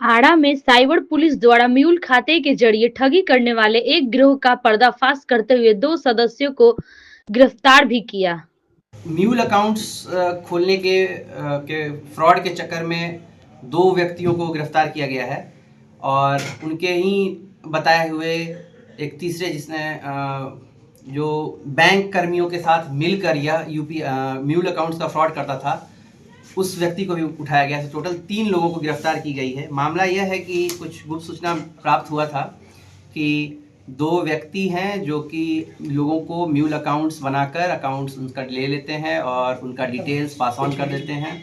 आड़ा में cyber police द्वारा म्यूल खाते के जरिए ठगी करने वाले एक गिरोह का पर्दाफाश करते हुए 2 सदस्यों को गिरफ्तार भी किया। म्यूल अकाउंट्स खोलने के फ्रॉड के चक्कर में 2 व्यक्तियों को गिरफ्तार किया गया है और उनके ही बताए हुए एक तीसरे जिसने जो बैंक कर्मियों के साथ मिलकर यह म्यूल अकाउंट्स का फ्रॉड करता था, उस व्यक्ति को भी उठाया गया है। टोटल 3 लोगों को गिरफ्तार की गई है। मामला यह है कि कुछ गुप्त सूचना प्राप्त हुआ था कि 2 व्यक्ति हैं जो कि लोगों को म्यूल अकाउंट्स बनाकर अकाउंट्स उनका ले लेते हैं और उनका डिटेल्स पास ऑन कर देते हैं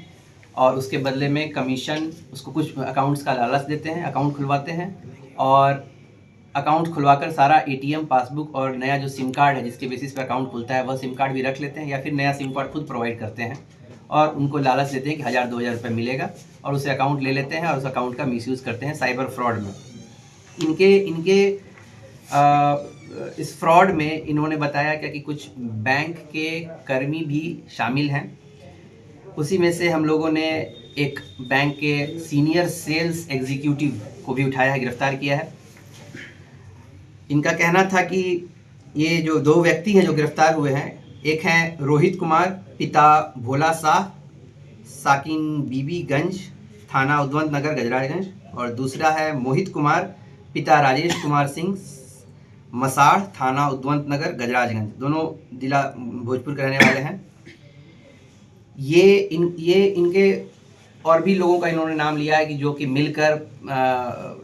और उसके बदले में कमीशन उसको कुछ अकाउंट्स का लालच देते हैं, अकाउंट खुलवाते हैं और अकाउंट खुलवाकर सारा एटीएम, पासबुक और नया जो सिम कार्ड है जिसके बेसिस पे अकाउंट खुलता है वह सिम कार्ड भी रख लेते हैं या फिर नया सिम कार्ड खुद प्रोवाइड करते हैं और उनको लालच देते हैं कि 1000-2000 रुपये मिलेगा और उसे अकाउंट ले लेते हैं और उस अकाउंट का मिसयूज़ करते हैं साइबर फ्रॉड में। इनके इस फ्रॉड में इन्होंने बताया क्या कि कुछ बैंक के कर्मी भी शामिल हैं। उसी में से हम लोगों ने एक बैंक के सीनियर सेल्स एग्जीक्यूटिव को भी उठाया है, गिरफ्तार किया है। इनका कहना था कि ये जो 2 व्यक्ति हैं जो गिरफ्तार हुए हैं, एक हैं रोहित कुमार पिता भोला शाह, साकिन बीबीगंज, थाना उद्वंत नगर गजराजगंज और दूसरा है मोहित कुमार पिता राजेश कुमार सिंह, मसाढ़, थाना उद्वंत नगर गजराजगंज, दोनों जिला भोजपुर के रहने वाले हैं। ये इनके और भी लोगों का इन्होंने नाम लिया है कि जो कि मिलकर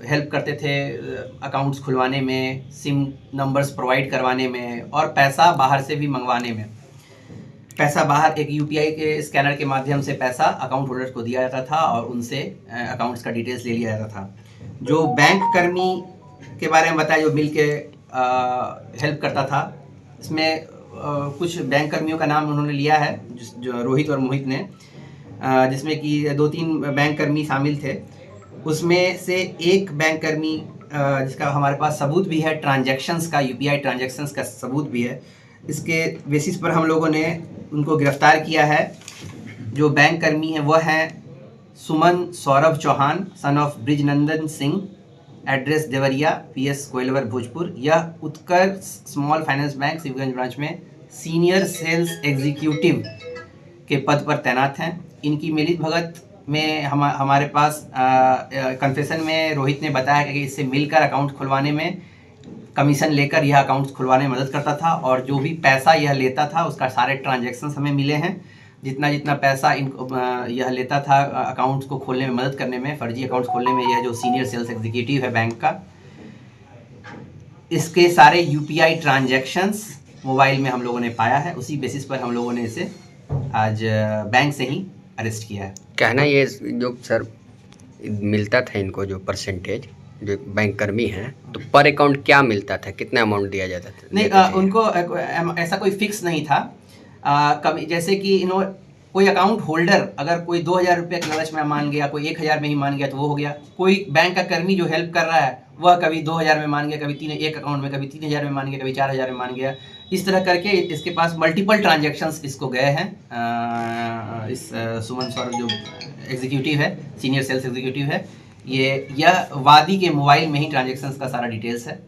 हेल्प करते थे अकाउंट्स खुलवाने में, सिम नंबर्स प्रोवाइड करवाने में और पैसा बाहर से भी मंगवाने में। पैसा बाहर एक यूपीआई के स्कैनर के माध्यम से पैसा अकाउंट होल्डर्स को दिया जाता था और उनसे अकाउंट्स का डिटेल्स ले लिया जाता था। जो बैंक कर्मी के बारे में बताया जो मिल के हेल्प करता था, इसमें कुछ बैंक कर्मियों का नाम उन्होंने लिया है जो रोहित और मोहित ने, जिसमें कि 2-3 बैंक कर्मी शामिल थे। उसमें से एक बैंक कर्मी जिसका हमारे पास सबूत भी है ट्रांजैक्शंस का, यूपीआई ट्रांजैक्शंस का सबूत भी है। इसके बेसिस पर हम लोगों ने उनको गिरफ्तार किया है। जो बैंक कर्मी हैं वह हैं Suman Saurabh Chauhan son of Brijnandan Singh, address Deoria, PS Koilwar Bhojpur. यह Utkarsh small finance bank Shivganj branch में सीनियर सेल्स एग्जीक्यूटिव के पद पर तैनात हैं। इनकी मिलित भगत में हमारे पास कन्फेशन में रोहित ने बताया कि इससे मिलकर अकाउंट खुलवाने में कमीशन लेकर यह अकाउंट्स खुलवाने में मदद करता था और जो भी पैसा यह लेता था उसका सारे ट्रांजैक्शंस हमें मिले हैं। जितना पैसा इनको यह लेता था अकाउंट्स को खोलने में मदद करने में, फर्जी अकाउंट्स खोलने में, यह जो सीनियर सेल्स एग्जीक्यूटिव है बैंक का, इसके सारे यूपीआई ट्रांजैक्शंस मोबाइल में हम लोगों ने पाया है। उसी बेसिस पर हम लोगों ने इसे आज बैंक से ही अरेस्ट किया है। कहना ये जो सर मिलता था इनको जो परसेंटेज जो बैंक कर्मी हैं, तो पर अकाउंट क्या मिलता था, कितना अमाउंट दिया जाता था? नहीं, उनको ऐसा कोई फिक्स नहीं था। कभी जैसे कि कोई अकाउंट होल्डर अगर कोई 2000 रुपये के लालच में मान गया, कोई 1000 में ही मान गया तो वो हो गया। कोई बैंक का कर्मी जो हेल्प कर रहा है वह कभी 2000 में मान गया, कभी एक अकाउंट में कभी 3000 में मान गया, कभी 4000 में मान गया। इस तरह करके इसके पास मल्टीपल ट्रांजैक्शंस इसको गए हैं। इस सुमन सौरभ जो एग्जीक्यूटिव है, सीनियर सेल्स एग्जीक्यूटिव है, यह वादी के मोबाइल में ही ट्रांजैक्शंस का सारा डिटेल्स है।